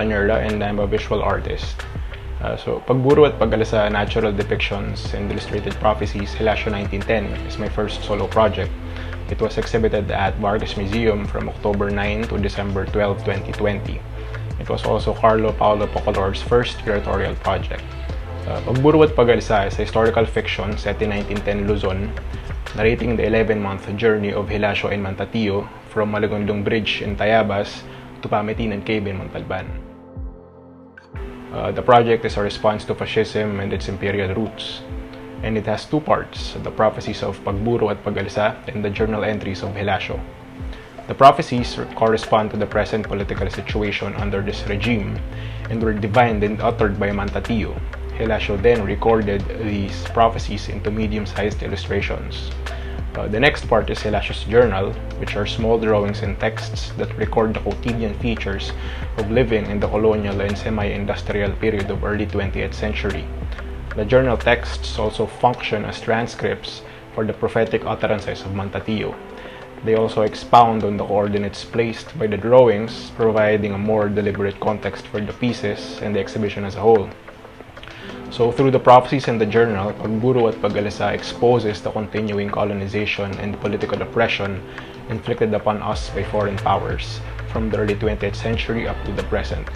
Tanierla and I'm a visual artist. Pagburo at Pag-alsa Natural Depictions and Illustrated Prophecies, Gelacio 1910 is my first solo project. It was exhibited at Vargas Museum from October 9 to December 12, 2020. It was also Carlo Paolo Pocolore's first curatorial project. Pagburo at Pag-alsa is a historical fiction set in 1910 Luzon, narrating the 11-month journey of Gelacio and Manta-tio from Malagonlong Bridge in Tayabas to Pamitinan Cave in Montalban. The project is a response to fascism and its imperial roots, and it has two parts: the prophecies of Pagburo at Pag-alsa and the journal entries of Gelacio. The prophecies correspond to the present political situation under this regime and were divined and uttered by Manta-tio. Gelacio then recorded these prophecies into medium-sized illustrations. The next part is Gelacio's journal, which are small drawings and texts that record the quotidian features of living in the colonial and semi-industrial period of early 20th century. The journal texts also function as transcripts for the prophetic utterances of Manta-tio. They also expound on the coordinates placed by the drawings, providing a more deliberate context for the pieces and the exhibition as a whole. So through the prophecies in the journal, Pagburo at Pag-alsa exposes the continuing colonization and political oppression inflicted upon us by foreign powers from the early 20th century up to the present.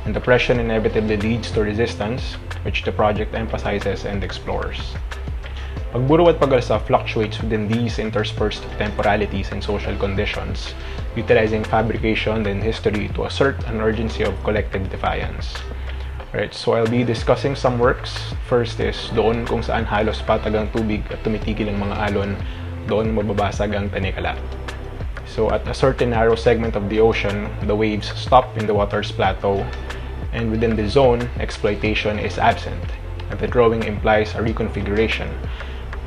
And oppression inevitably leads to resistance, which the project emphasizes and explores. Pagburo at Pag-alsa fluctuates within these interspersed temporalities and social conditions, utilizing fabrication and history to assert an urgency of collective defiance. Right, so I'll be discussing some works. First is doon kung saan halos patagantubik at tumitigil ang mga alon, doon mababasag ang Tanierla. So at a certain narrow segment of the ocean, the waves stop in the water's plateau, and within the zone, exploitation is absent, and the drawing implies a reconfiguration.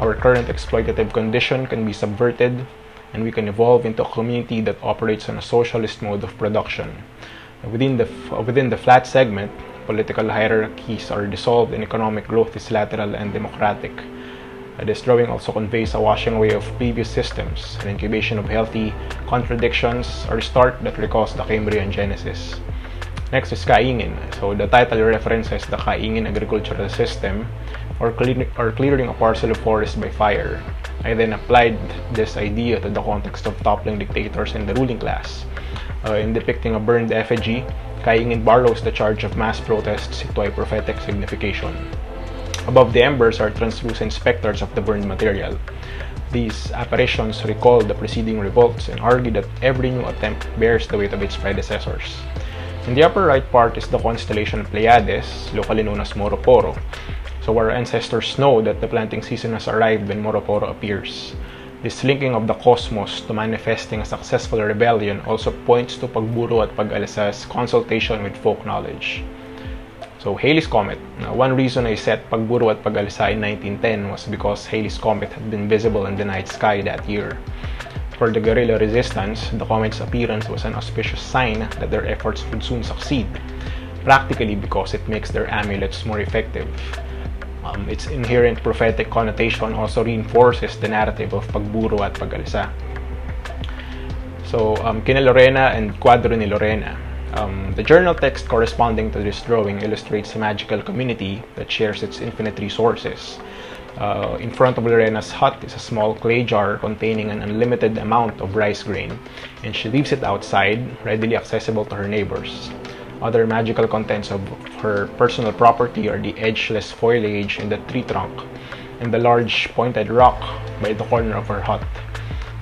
Our current exploitative condition can be subverted, and we can evolve into a community that operates on a socialist mode of production. Within the flat segment, political hierarchies are dissolved and economic growth is lateral and democratic. This drawing also conveys a washing away of previous systems, an incubation of healthy contradictions, or restart that recalls the Cambrian Genesis. Next is Kaingin. So the title references the Kaingin agricultural system, or clearing a parcel of forest by fire. I then applied this idea to the context of toppling dictators and the ruling class. In depicting a burned effigy, Kaingin borrows the charge of mass protests into a prophetic signification. Above the embers are translucent specters of the burned material. These apparitions recall the preceding revolts and argue that every new attempt bears the weight of its predecessors. In the upper right part is the constellation Pleiades, locally known as Moroporo. So our ancestors know that the planting season has arrived when Moroporo appears. This linking of the cosmos to manifesting a successful rebellion also points to Pagburo at Pag-alsa's consultation with folk knowledge. So Halley's Comet. Now, one reason I set Pagburo at Pag-alsa in 1910 was because Halley's Comet had been visible in the night sky that year. For the guerrilla resistance, the comet's appearance was an auspicious sign that their efforts would soon succeed, practically because it makes their amulets more effective. Its inherent prophetic connotation also reinforces the narrative of Pagburo at Pag-alsa. So, Kina Lorena and Quadro ni Lorena. The journal text corresponding to this drawing illustrates a magical community that shares its infinite resources. In front of Lorena's hut is a small clay jar containing an unlimited amount of rice grain, and she leaves it outside, readily accessible to her neighbors. Other magical contents of her personal property are the edgeless foliage in the tree trunk and the large pointed rock by the corner of her hut,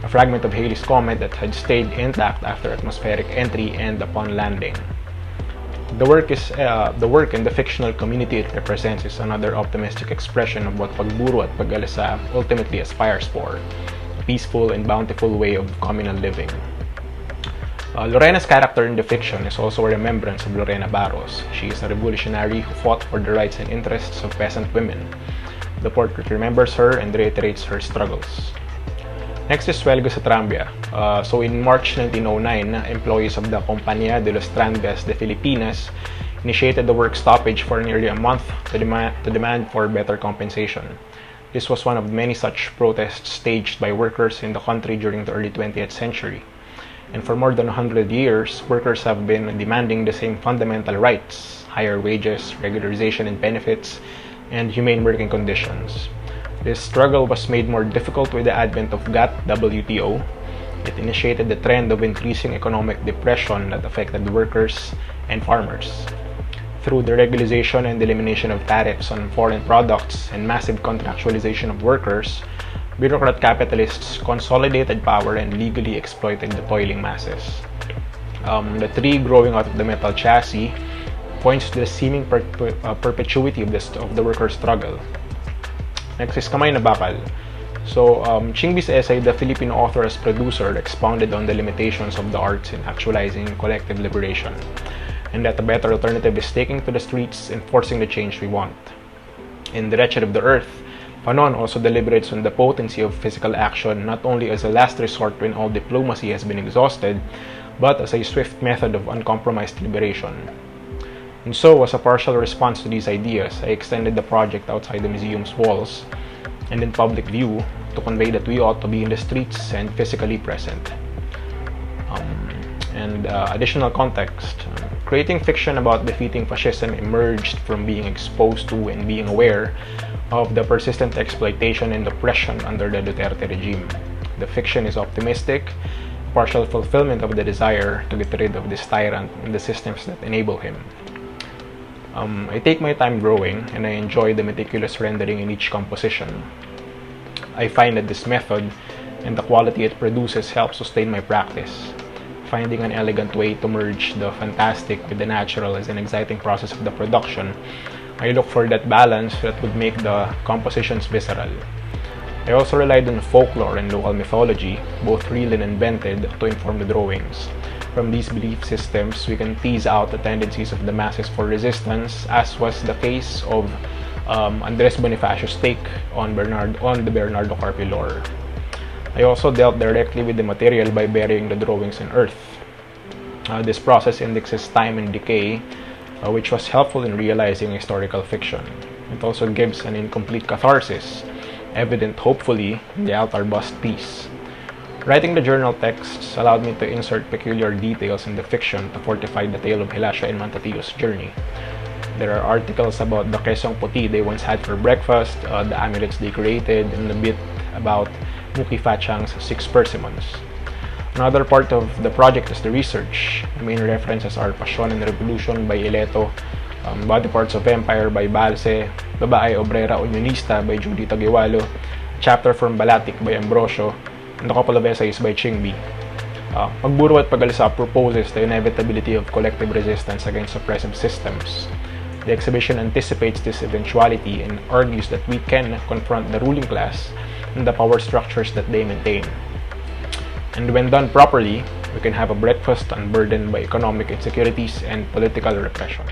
a fragment of Halley's Comet that had stayed intact after atmospheric entry and upon landing. The work and the fictional community it represents is another optimistic expression of what Pagburo at Pag-alsa ultimately aspires for, a peaceful and bountiful way of communal living. Lorena's character in the fiction is also a remembrance of Lorena Barros. She is a revolutionary who fought for the rights and interests of peasant women. The portrait remembers her and reiterates her struggles. Next is Huelga sa Trambia. So in March 1909, employees of the Compañía de los Tranvías de Filipinas initiated the work stoppage for nearly a month to demand for better compensation. This was one of many such protests staged by workers in the country during the early 20th century. And for more than 100 years, workers have been demanding the same fundamental rights: higher wages, regularization in benefits, and humane working conditions. This struggle was made more difficult with the advent of GATT-WTO. It initiated the trend of increasing economic depression that affected workers and farmers. Through the regularization and elimination of tariffs on foreign products and massive contractualization of workers, bureaucrat capitalists consolidated power and legally exploited the toiling masses. The tree growing out of the metal chassis points to the seeming perpetuity of the workers' struggle. Next is Kamay na Bakal. So, Chingby's essay, The Philippine Author as Producer, expounded on the limitations of the arts in actualizing collective liberation, and that a better alternative is taking to the streets and forcing the change we want. In The Wretched of the Earth, Fanon also deliberates on the potency of physical action not only as a last resort when all diplomacy has been exhausted, but as a swift method of uncompromised liberation. And so, as a partial response to these ideas, I extended the project outside the museum's walls and in public view to convey that we ought to be in the streets and physically present. Additional context. Creating fiction about defeating fascism emerged from being exposed to and being aware of the persistent exploitation and oppression under the Duterte regime. The fiction is optimistic, partial fulfillment of the desire to get rid of this tyrant and the systems that enable him. I take my time drawing, and I enjoy the meticulous rendering in each composition. I find that this method and the quality it produces help sustain my practice. Finding an elegant way to merge the fantastic with the natural is an exciting process of the production. I look for that balance that would make the compositions visceral. I also relied on folklore and local mythology, both real and invented, to inform the drawings. From these belief systems, we can tease out the tendencies of the masses for resistance, as was the case of Andres Bonifacio's take on the Bernardo Carpi lore. I also dealt directly with the material by burying the drawings in earth. This process indexes time and decay, which was helpful in realizing historical fiction. It also gives an incomplete catharsis, evident hopefully in the altar bust piece. Writing the journal texts allowed me to insert peculiar details in the fiction to fortify the tale of Gelacio and Manta-tio's journey. There are articles about the quesong puti they once had for breakfast, the amulets they created, and a bit about Muki Fachang's 6 persimmons. Another part of the project is the research. The main references are Passion and Revolution by Ileto, Body Parts of Empire by Balse, Babae Obrera Unionista by Judy Taguiwalo, a chapter from Balatic by Ambrosio, and a couple of essays by Chingby. Pagburo at Pag-alsa proposes the inevitability of collective resistance against oppressive systems. The exhibition anticipates this eventuality and argues that we can confront the ruling class and the power structures that they maintain. And when done properly, we can have a breakfast unburdened by economic insecurities and political repression.